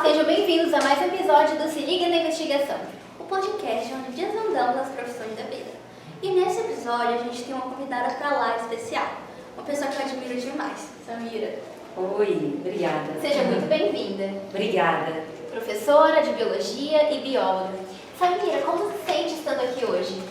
sejam bem-vindos a mais um episódio do Se Liga na Investigação, o podcast onde desvendamos as profissões da vida. E nesse episódio a gente tem uma convidada pra lá especial, uma pessoa que eu admiro demais, Samira. Oi, obrigada. Seja muito bem-vinda. Obrigada. Professora de Biologia e bióloga. Samira, como você se sente estando aqui hoje?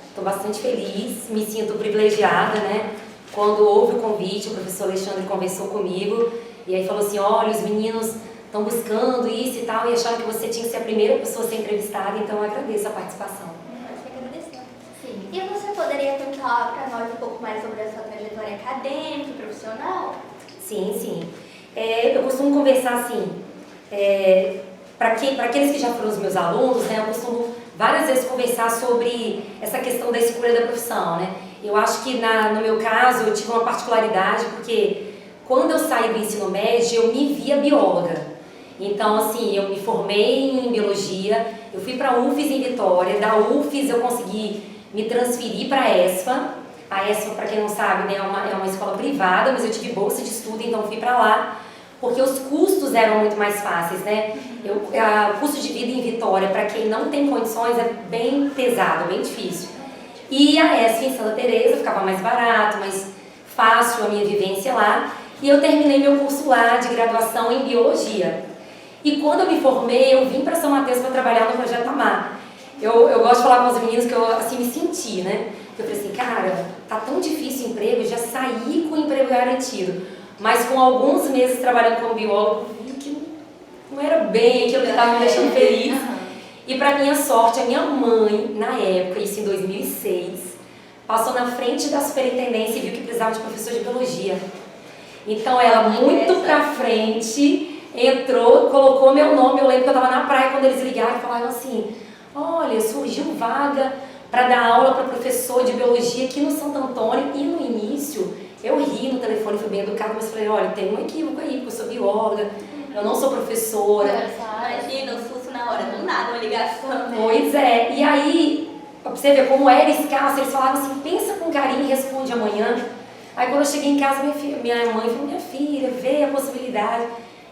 Estou bastante feliz, me sinto privilegiada, né? Quando houve o convite, o professor Alexandre conversou comigo e aí falou assim, olha, os meninos estão buscando isso e tal, e acharam que você tinha que ser a primeira pessoa a ser entrevistada, então eu agradeço a participação. Eu que agradeço. Sim. E você poderia contar para nós um pouco mais sobre a sua trajetória acadêmica e profissional? Sim. Eu costumo conversar assim, para aqueles que já foram os meus alunos, né, eu costumo várias vezes conversar sobre essa questão da escolha da profissão, né? Eu acho que no meu caso eu tive uma particularidade porque quando eu saí do ensino médio eu me via bióloga. Então assim, eu me formei em biologia, eu fui para a UFES em Vitória, da UFES eu consegui me transferir para a ESFA. A ESFA, para quem não sabe, né, é uma escola privada, mas eu tive bolsa de estudo, então fui para lá, porque os custos eram muito mais fáceis, né? O custo de vida em Vitória, para quem não tem condições, é bem pesado, bem difícil. E a ESFA em Santa Teresa ficava mais barato, mais fácil a minha vivência lá, e eu terminei meu curso lá de graduação em Biologia. E quando eu me formei, eu vim para São Mateus para trabalhar no Projeto Amar. Eu gosto de falar com os meninos que eu assim me senti, né? Eu falei assim, cara, tá tão difícil o emprego, eu já saí com o emprego garantido. Mas com alguns meses trabalhando como biólogo, eu vi que não era bem aquilo que estava me deixando feliz. E para minha sorte, a minha mãe, na época, isso em 2006, passou na frente da superintendência e viu que precisava de professor de biologia. Então ela, muito pra frente, entrou, colocou meu nome. Eu lembro que eu estava na praia quando eles ligaram e falaram assim, olha, surgiu vaga para dar aula para professor de biologia aqui no Santo Antônio. E no início, eu ri no telefone, fui bem educada, mas falei, olha, tem um equívoco aí, porque eu sou bióloga, eu não sou professora. Imagina, o susto na hora, do nada, uma ligação, né? Pois é, e aí, pra você ver como era escasso, eles falaram assim, pensa com carinho e responde amanhã. Aí quando eu cheguei em casa, minha mãe falou, minha filha, vê a possibilidade.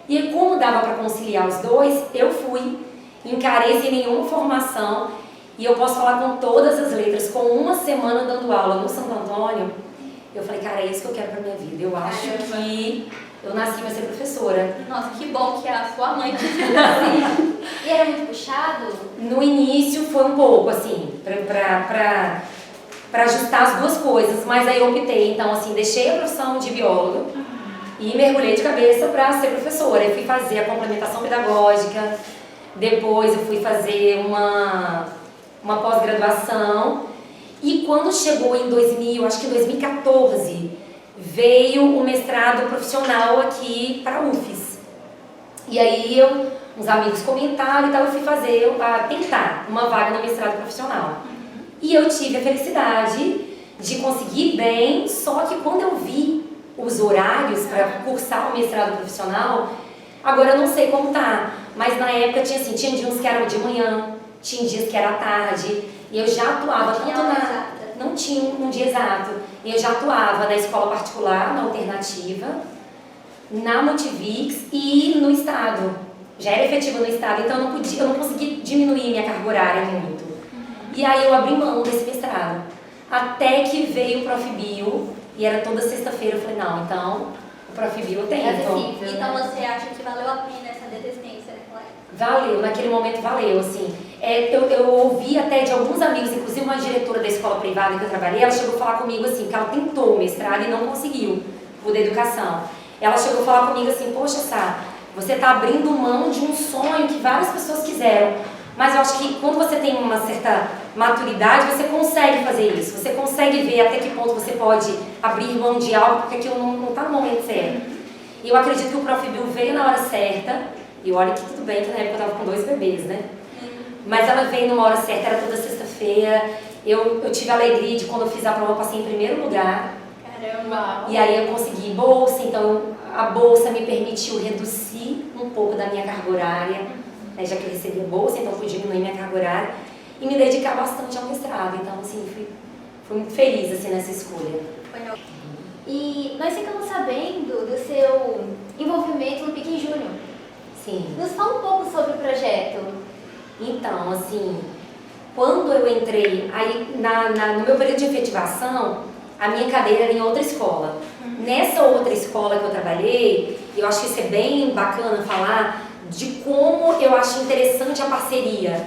E aí, como dava para conciliar os dois, eu fui, encarei sem nenhuma formação, e eu posso falar com todas as letras, com uma semana dando aula no Santo Antônio, eu falei, cara, é isso que eu quero pra minha vida. Eu acho que eu nasci pra ser professora. Nossa, que bom que a sua mãe te disse assim. E era muito puxado? No início foi um pouco, assim, pra ajustar as duas coisas, mas aí eu optei, então assim, deixei a profissão de bióloga e mergulhei de cabeça pra ser professora. Eu fui fazer a complementação pedagógica, depois eu fui fazer uma pós-graduação. E quando chegou em 2014, veio o mestrado profissional aqui para a UFES. E aí uns amigos comentaram e tal, eu fui tentar uma vaga no mestrado profissional. E eu tive a felicidade de conseguir bem, só que quando eu vi os horários para cursar o mestrado profissional, agora eu não sei como tá, mas na época tinha dias que eram de manhã, tinha dias que era à tarde, e eu já atuava não tinha um dia exato, e eu já atuava na escola particular, na alternativa, na Multivix e no estado, já era efetiva no estado, então eu não consegui diminuir minha carga horária muito. E aí eu abri mão desse mestrado, até que veio o Profibio, e era toda sexta-feira, eu falei, não, então o Profibio eu tenho. Então você acha que valeu a pena essa desistência naquela época? Valeu, naquele momento valeu, assim. Eu ouvi até de alguns amigos, inclusive uma diretora da escola privada que eu trabalhei, ela chegou a falar comigo assim, que ela tentou o mestrado e não conseguiu, o da educação. Ela chegou a falar comigo assim, poxa, Sá, você está abrindo mão de um sonho que várias pessoas quiseram, mas eu acho que quando você tem uma certa maturidade, você consegue fazer isso, você consegue ver até que ponto você pode abrir mão de algo, porque aquilo não está no momento certo. E eu acredito que o Profibio veio na hora certa, e olha que tudo bem que na época eu estava com 2 bebês, né? Mas ela veio numa hora certa, era toda sexta-feira. Eu tive a alegria de quando eu fiz a prova, eu passei em primeiro lugar. Caramba! E aí eu consegui bolsa, então a bolsa me permitiu reduzir um pouco da minha carga horária, né, já que eu recebia bolsa, então eu fui diminuir minha carga horária e me dedicar bastante ao mestrado. Então, assim, fui muito feliz assim, nessa escolha. E nós ficamos sabendo do seu envolvimento no Piqui Júnior. Sim. Nos fala um pouco sobre o projeto. Então, assim, quando eu entrei, aí no meu período de efetivação, a minha cadeira era em outra escola. Nessa outra escola que eu trabalhei, eu acho que isso é bem bacana falar de como eu acho interessante a parceria.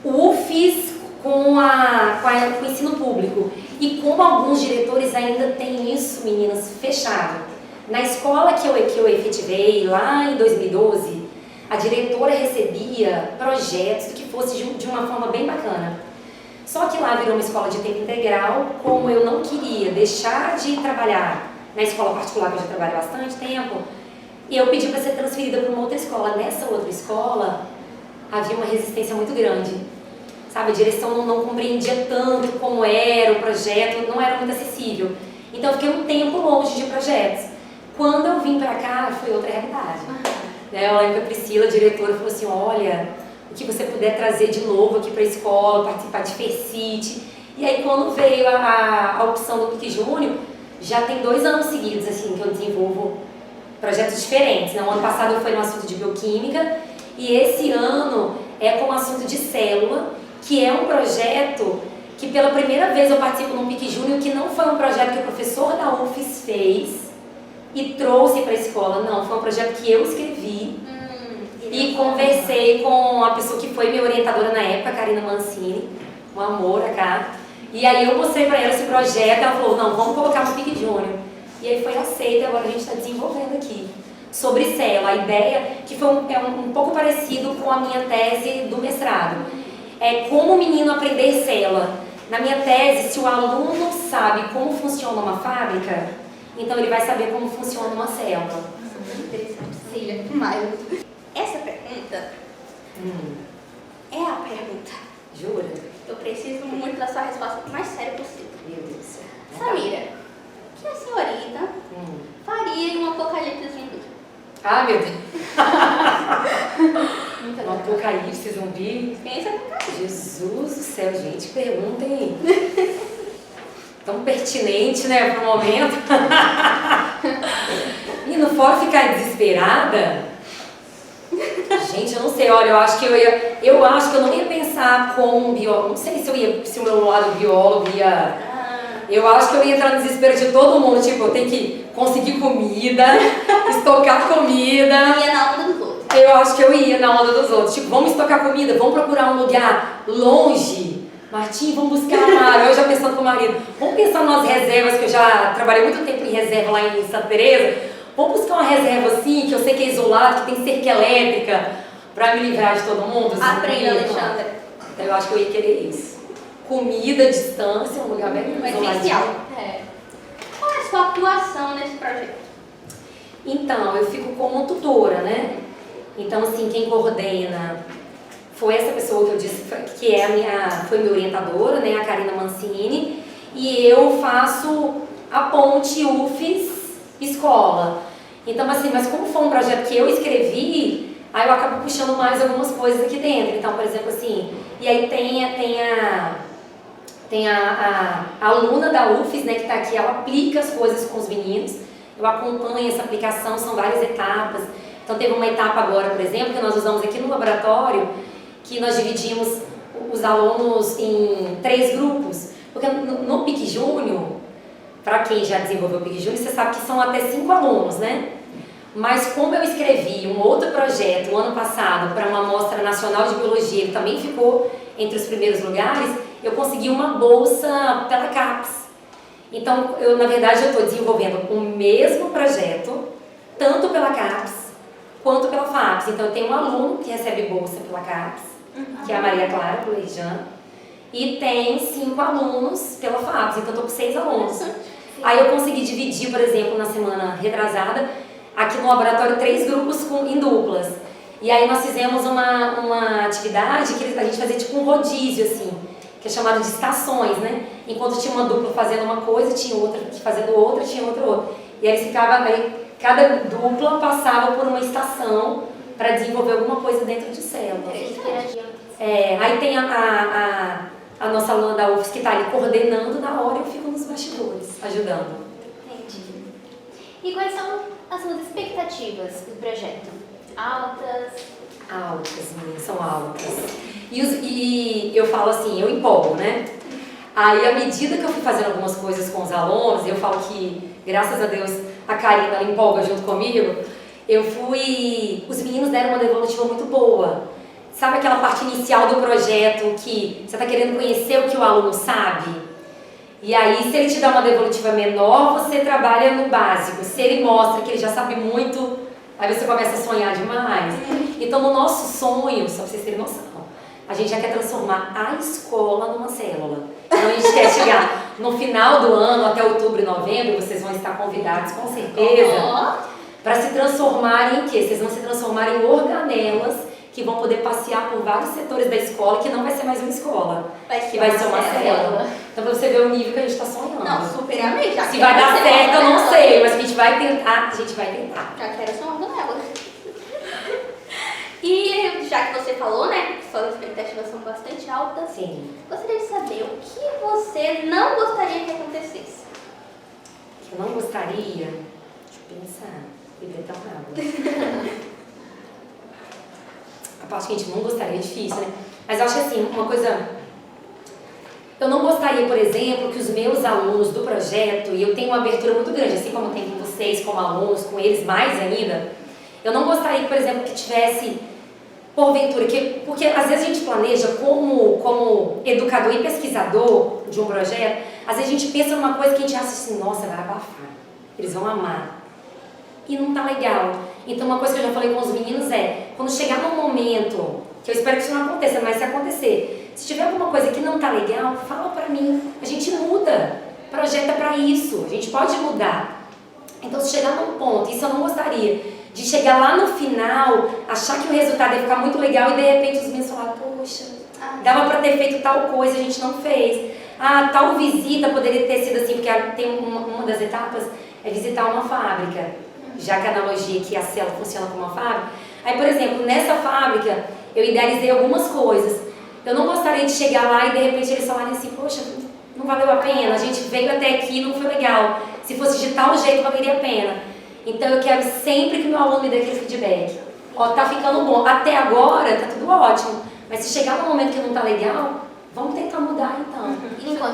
O UFES com o ensino público. E como alguns diretores ainda têm isso, meninas, fechado. Na escola que eu efetivei, lá em 2012, a diretora recebia projetos que fosse de uma forma bem bacana. Só que lá virou uma escola de tempo integral, como eu não queria deixar de trabalhar na escola particular, que eu já trabalho há bastante tempo, e eu pedi para ser transferida para uma outra escola. Nessa outra escola, havia uma resistência muito grande. Sabe, a direção não compreendia tanto como era o projeto, não era muito acessível. Então eu fiquei um tempo longe de projetos. Quando eu vim para cá, foi outra realidade. Eu lembro que a Priscila, a diretora, falou assim, olha, o que você puder trazer de novo aqui para a escola, participar de FECIT. E aí quando veio a opção do PIC Júnior, já tem 2 anos seguidos assim, que eu desenvolvo projetos diferentes. O ano passado foi no assunto de bioquímica e esse ano é com o assunto de célula, que é um projeto que pela primeira vez eu participo num PIC Júnior, que não foi um projeto que o professor da UFES fez e trouxe para a escola, não, foi um projeto que eu escrevi e conversei com a pessoa que foi minha orientadora na época, Karina Mancini, um amor cá. E aí eu mostrei para ela esse projeto, ela falou, não, vamos colocar no PIC Júnior. E aí foi aceito e agora a gente está desenvolvendo aqui. Sobre célula, a ideia que foi um pouco parecido com a minha tese do mestrado. É como o menino aprender célula. Na minha tese, se o aluno sabe como funciona uma fábrica, então ele vai saber como funciona uma célula. Interessante, Cília. Mas essa pergunta é a pergunta. Jura? Eu preciso muito da sua resposta o mais séria possível. Meu Deus. Samira, o que a senhorita faria em um apocalipse zumbi? Ah, meu Deus. Um apocalipse zumbi? Pensa no caso. Jesus do céu, gente, perguntem. Tão pertinente, né, pro momento. E não pode ficar desesperada? Gente, eu não sei, olha, eu acho que eu não ia pensar como um biólogo, não sei se o meu lado biólogo ia... Eu acho que eu ia entrar no desespero de todo mundo, tipo, eu tenho que conseguir comida, estocar comida. Ia na onda dos outros. Eu acho que eu ia na onda dos outros, tipo, vamos estocar comida, vamos procurar um lugar longe. Martim, vamos buscar uma... Eu já pensando com o marido, vamos pensar nas reservas, que eu já trabalhei muito tempo em reserva lá em Santa Teresa. Vamos buscar uma reserva assim, que eu sei que é isolado, que tem cerca elétrica, pra me livrar de todo mundo. Assim, Aprenda, Alexandra. Então eu acho que eu ia querer isso. Comida, distância, um lugar bem essencial. Qual é a sua atuação nesse projeto? Então, eu fico como tutora, né? Então, assim, quem coordena foi essa pessoa que eu disse, que foi minha orientadora, né? A Karina Mancini. E eu faço a ponte UFES escola. Então, assim, mas como foi um projeto que eu escrevi, aí eu acabo puxando mais algumas coisas aqui dentro. Então, por exemplo, assim, e aí tem a aluna da UFES, né, que está aqui, ela aplica as coisas com os meninos, eu acompanho essa aplicação, são várias etapas. Então teve uma etapa agora, por exemplo, que nós usamos aqui no laboratório, que nós dividimos os alunos em 3 grupos, porque no PIC Júnior, para quem já desenvolveu o PIC Júnior, você sabe que são até 5 alunos, né? Mas como eu escrevi um outro projeto o ano passado para uma amostra nacional de biologia, que também ficou entre os primeiros lugares, eu consegui uma bolsa pela CAPES. Então, na verdade, eu estou desenvolvendo o mesmo projeto, tanto pela CAPES quanto pela FAPES. Então, eu tenho um aluno que recebe bolsa pela CAPES, que é a Maria Clara, do Leijan, e tem 5 alunos pela FAPES, então eu estou com 6 alunos. Aí eu consegui dividir, por exemplo, na semana retrasada, aqui no laboratório, 3 grupos em duplas. E aí nós fizemos uma atividade que a gente fazia tipo um rodízio, assim, que é chamado de estações, né? Enquanto tinha uma dupla fazendo uma coisa, tinha outra fazendo outra, tinha outra. E aí cada dupla passava por uma estação para desenvolver alguma coisa dentro de célula. Aí tem a nossa aluna da UFES que está ali coordenando na hora e eu fico nos bastidores, ajudando. Entendi. E quais são as suas expectativas do projeto? Altas? Altas, meninas, são altas. E eu falo assim, eu empolgo, né? Aí, à medida que eu fui fazendo algumas coisas com os alunos, eu falo que, graças a Deus, a Karina ela empolga junto comigo, os meninos deram uma devolutiva muito boa. Sabe aquela parte inicial do projeto que você está querendo conhecer o que o aluno sabe? E aí, se ele te dá uma devolutiva menor, você trabalha no básico. Se ele mostra que ele já sabe muito, aí você começa a sonhar demais. Então, no nosso sonho, só para vocês terem noção, a gente já quer transformar a escola numa célula. Então, a gente quer chegar no final do ano, até outubro e novembro, vocês vão estar convidados, com certeza, para se transformarem em quê? Vocês vão se transformar em organelas que vão poder passear por vários setores da escola, que não vai ser mais uma escola, que vai ser uma célula. Então, pra você ver o nível que a gente está sonhando. Não, super amei. Já se vai dar certo, eu não sei, mas a gente vai tentar, Já quero ser uma organela. E já que você falou, né, que suas expectativas são bastante altas, sim, gostaria de saber o que você não gostaria que acontecesse. Que eu não gostaria? Deixa eu pensar. Beber tão água. A parte que a gente não gostaria é difícil, né? Mas eu acho que assim, uma coisa... Eu não gostaria, por exemplo, que os meus alunos do projeto, e eu tenho uma abertura muito grande, assim como eu tenho com vocês, como alunos, com eles mais ainda, eu não gostaria, por exemplo, que tivesse, porventura, porque às vezes a gente planeja como educador e pesquisador de um projeto, às vezes a gente pensa numa coisa que a gente acha assim, nossa, vai abafar, eles vão amar. E não tá legal. Então, uma coisa que eu já falei com os meninos é, quando chegar num momento, que eu espero que isso não aconteça, mas se acontecer, se tiver alguma coisa que não tá legal, fala pra mim, a gente muda, projeta pra isso, a gente pode mudar. Então, se chegar num ponto, isso eu não gostaria, de chegar lá no final, achar que o resultado ia ficar muito legal e de repente os meninos falar, poxa, dava pra ter feito tal coisa, a gente não fez. Ah, tal visita poderia ter sido assim, porque tem uma das etapas é visitar uma fábrica. Já que a analogia que a célula funciona como uma fábrica. Aí, por exemplo, nessa fábrica, eu idealizei algumas coisas. Eu não gostaria de chegar lá e de repente eles falarem assim, poxa, não valeu a pena, a gente veio até aqui e não foi legal. Se fosse de tal jeito, valeria a pena. Então eu quero sempre que meu aluno me dê aquele feedback. Ó, tá ficando bom. Até agora tá tudo ótimo. Mas se chegar no momento que não tá legal, vamos tentar mudar então.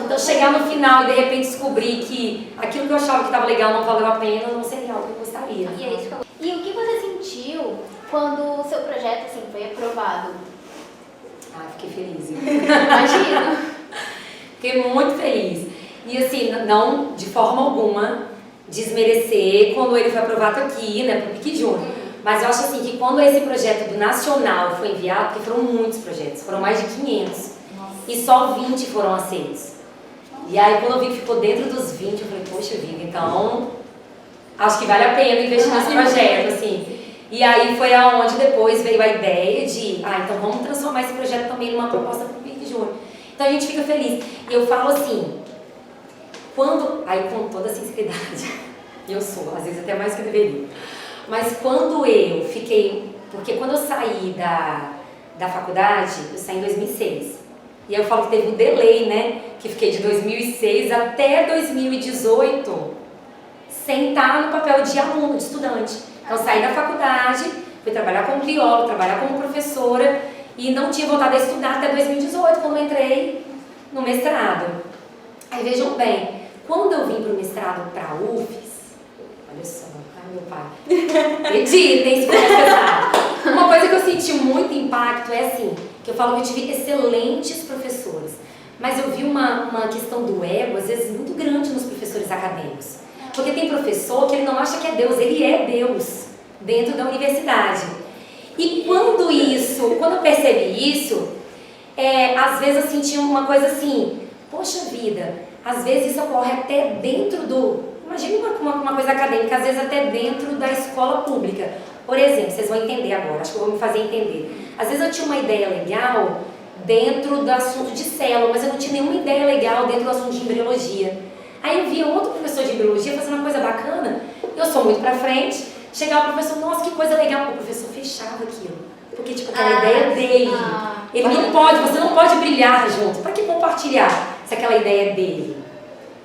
Então chegar no final e de repente descobrir que aquilo que eu achava que estava legal não valeu a pena, não seria algo que eu gostaria. E é isso que eu... E o que você sentiu quando o seu projeto assim, foi aprovado? Ah, fiquei feliz. Imagina. Fiquei muito feliz. E assim, não de forma alguma desmerecer quando ele foi aprovado aqui, né, pro PIC Júnior. Mas eu acho assim que quando esse projeto do Nacional foi enviado, porque foram muitos projetos, foram mais de 500. E só 20 foram aceitos. E aí, quando eu vi que ficou dentro dos 20, eu falei, poxa vida, então acho que vale a pena investir nesse projeto, assim. E aí foi aonde depois veio a ideia de, então vamos transformar esse projeto também numa proposta para o PIC Júnior. Então a gente fica feliz. E eu falo assim, aí com toda sinceridade, eu sou, às vezes até mais que eu deveria, mas quando eu fiquei, porque quando eu saí da faculdade, eu saí em 2006. E eu falo que teve um delay, né? Que fiquei de 2006 até 2018 sem estar no papel de aluno, de estudante. Então, eu saí da faculdade, fui trabalhar como bióloga, trabalhar como professora e não tinha voltado a estudar até 2018, quando eu entrei no mestrado. Aí, vejam bem, quando eu vim para o mestrado para a UFES, olha só, meu pai, editem, se for necessário. Uma coisa que eu senti muito impacto é assim, que eu falo que eu tive excelentes professores, mas eu vi uma questão do ego, às vezes, muito grande nos professores acadêmicos. Porque tem professor que ele não acha que é Deus, ele é Deus dentro da universidade. E quando eu percebi isso, às vezes eu senti uma coisa assim, poxa vida, às vezes isso ocorre até dentro imagine uma coisa acadêmica, às vezes até dentro da escola pública. Por exemplo, vocês vão entender agora, acho que eu vou me fazer entender. Às vezes eu tinha uma ideia legal dentro do assunto de célula, mas eu não tinha nenhuma ideia legal dentro do assunto de embriologia. Aí eu via outro professor de embriologia fazendo uma coisa bacana, eu sou muito pra frente, chegava o professor, nossa, que coisa legal, o professor fechava aquilo. Porque, tipo, aquela ideia dele. Ele não pode, você não pode brilhar junto. Pra que compartilhar se aquela ideia é dele?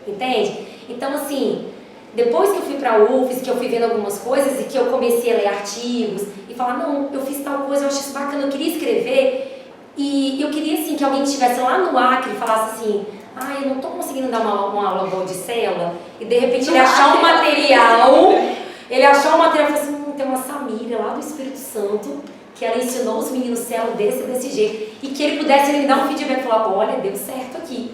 Entende? Então, assim, Depois que eu fui para a UFES, que eu fui vendo algumas coisas e que eu comecei a ler artigos e falar, não, eu fiz tal coisa, eu acho isso bacana, eu queria escrever e eu queria assim que alguém estivesse lá no Acre e falasse assim, eu não estou conseguindo dar uma aula boa de célula e de repente ele achar um material, ele achou um material e falou assim, tem uma Samira lá do Espírito Santo que ela ensinou os meninos célula desse jeito e que ele pudesse me dar um feedback e falar, olha, deu certo aqui.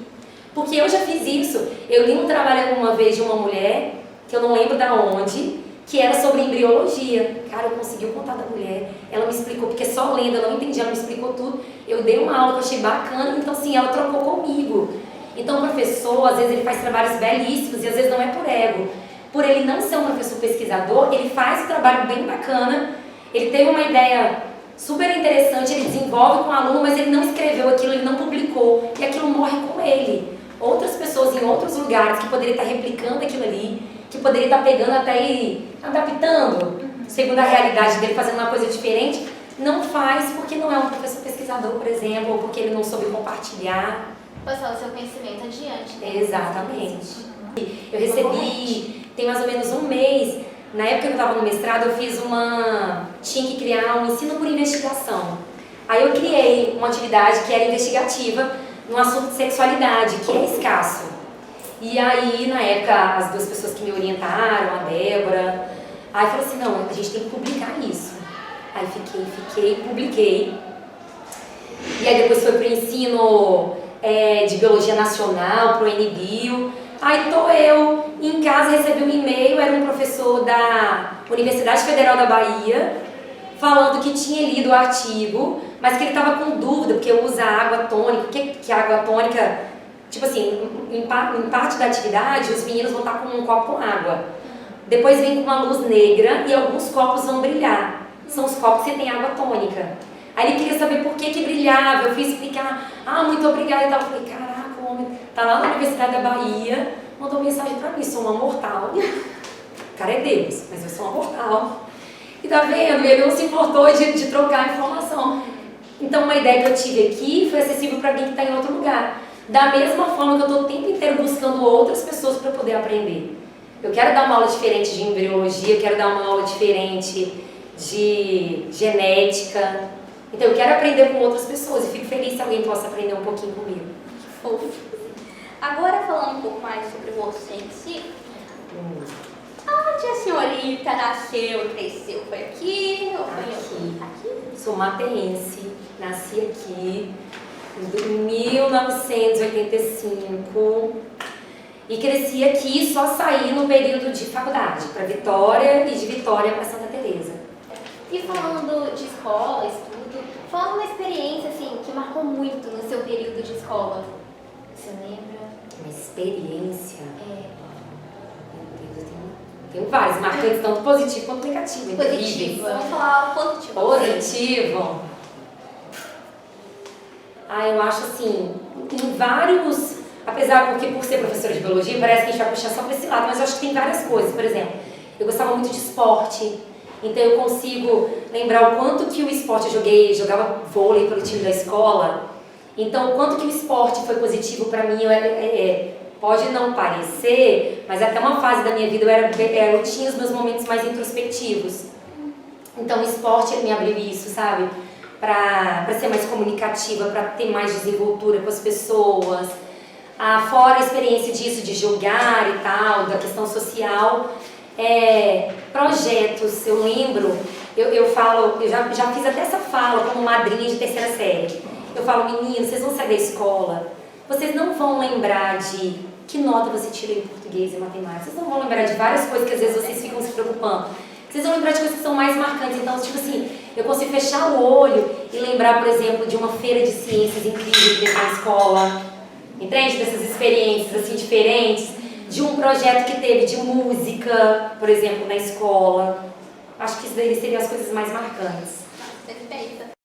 Porque eu já fiz isso, eu li um trabalho uma vez de uma mulher que eu não lembro da onde, que era sobre embriologia. Cara, eu consegui o contato da mulher, ela me explicou, porque só lendo eu não entendi, ela me explicou tudo. Eu dei uma aula que eu achei bacana, então assim, ela trocou comigo. Então o professor, às vezes ele faz trabalhos belíssimos e às vezes não é por ego. Por ele não ser um professor pesquisador, ele faz um trabalho bem bacana, ele teve uma ideia super interessante, ele desenvolve com o aluno, mas ele não escreveu aquilo, ele não publicou, e aquilo morre com ele. Outras pessoas em outros lugares que poderiam estar replicando aquilo ali, que poderia estar pegando até e adaptando, segundo a realidade dele, fazendo uma coisa diferente, não faz porque não é um professor pesquisador, por exemplo, ou porque ele não soube compartilhar. Passar o seu conhecimento adiante. Né? Exatamente. Eu recebi, tem mais ou menos um mês, na época que eu estava no mestrado, tinha que criar um ensino por investigação. Aí eu criei uma atividade que era investigativa no assunto de sexualidade, que é escasso. E aí, na época, as duas pessoas que me orientaram, a Débora, aí eu falei assim, não, a gente tem que publicar isso. Aí publiquei. E aí depois foi pro ensino de Biologia Nacional, pro NBio. Aí tô eu, em casa recebi um e-mail, era um professor da Universidade Federal da Bahia, falando que tinha lido o artigo, mas que ele estava com dúvida, porque eu uso a água tônica, que a água tônica... Tipo assim, em parte da atividade, os meninos vão estar com um copo com água. Depois vem com uma luz negra e alguns copos vão brilhar. São os copos que tem água tônica. Aí ele queria saber por que brilhava. Eu fui explicar, muito obrigada e tal. Eu falei, caraca, o homem tá lá na Universidade da Bahia, mandou mensagem pra mim, sou uma mortal. O cara é Deus, mas eu sou uma mortal. E tá vendo? Ele não se importou de trocar informação. Então uma ideia que eu tive aqui foi acessível para alguém que está em outro lugar. Da mesma forma que eu estou o tempo inteiro buscando outras pessoas para poder aprender. Eu quero dar uma aula diferente de embriologia, eu quero dar uma aula diferente de genética. Então eu quero aprender com outras pessoas e fico feliz se alguém possa aprender um pouquinho comigo. Fofo. Agora falando um pouco mais sobre você em si. Onde a senhorita nasceu e cresceu? Foi aqui ou foi aqui? Sou mateense, nasci aqui. Em 1985 e cresci aqui, só saí no período de faculdade para Vitória e de Vitória para Santa Teresa. E falando de escola, estudo, fala uma experiência assim que marcou muito no seu período de escola. Você lembra? Uma experiência? Meu Deus, eu tenho vários marcantes, tanto positivo quanto negativo. Positivo. Vamos falar positivo. Positivo. Eu acho assim, em vários, apesar porque por ser professora de biologia, parece que a gente vai puxar só para esse lado, mas eu acho que tem várias coisas. Por exemplo, eu gostava muito de esporte, então eu consigo lembrar o quanto que o esporte jogava vôlei pelo time da escola, então o quanto que o esporte foi positivo para mim, pode não parecer, mas até uma fase da minha vida eu tinha os meus momentos mais introspectivos. Então o esporte me abriu isso, sabe? Para ser mais comunicativa, para ter mais desenvoltura com as pessoas. Fora a experiência disso, de jogar e tal, da questão social, projetos, eu lembro, eu já fiz até essa fala como madrinha de terceira série. Eu falo, meninos, vocês vão sair da escola, vocês não vão lembrar de que nota você tirou em português e matemática, vocês não vão lembrar de várias coisas que às vezes vocês ficam se preocupando. Vocês vão lembrar de coisas que são mais marcantes. Então, tipo assim, eu consigo fechar o olho e lembrar, por exemplo, de uma feira de ciências incrível que teve na escola. Entende? Dessas experiências, assim, diferentes. De um projeto que teve de música, por exemplo, na escola. Acho que isso daí seriam as coisas mais marcantes. Perfeita.